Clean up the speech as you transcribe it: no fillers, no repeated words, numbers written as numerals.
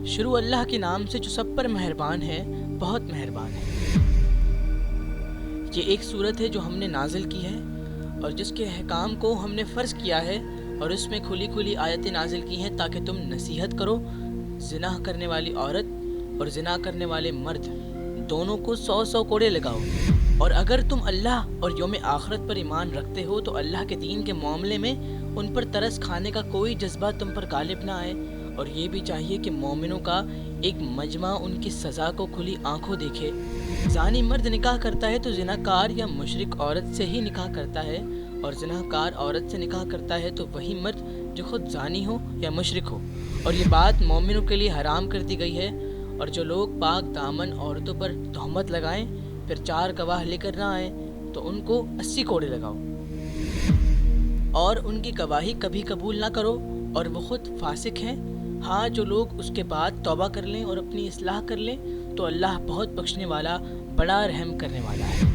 شروع اللہ کے نام سے جو سب پر مہربان ہے، بہت مہربان ہے۔ یہ ایک صورت ہے جو ہم نے نازل کی ہے اور جس کے احکام کو ہم نے فرض کیا ہے، اور اس میں کھلی کھلی آیتیں نازل کی ہیں تاکہ تم نصیحت کرو۔ زنا کرنے والی عورت اور زنا کرنے والے مرد دونوں کو 100 کوڑے لگاؤ، اور اگر تم اللہ اور یوم آخرت پر ایمان رکھتے ہو تو اللہ کے دین کے معاملے میں ان پر ترس کھانے کا کوئی جذبہ تم پر غالب نہ آئے، اور یہ بھی چاہیے کہ مومنوں کا ایک مجمع ان کی سزا کو کھلی آنکھوں دیکھے۔ زانی مرد نکاح کرتا ہے تو زناکار یا مشرک عورت سے ہی نکاح کرتا ہے، اور زناکار عورت سے نکاح کرتا ہے تو وہی مرد جو خود زانی ہو یا مشرک ہو، اور یہ بات مومنوں کے لیے حرام کر دی گئی ہے۔ اور جو لوگ پاک دامن عورتوں پر تہمت لگائیں پھر 4 گواہ لے کر نہ آئیں تو ان کو 80 کوڑے لگاؤ، اور ان کی گواہی کبھی قبول نہ کرو، اور وہ خود فاسق ہیں۔ ہاں، جو لوگ اس کے بعد توبہ کر لیں اور اپنی اصلاح کر لیں تو اللہ بہت بخشنے والا، بڑا رحم کرنے والا ہے۔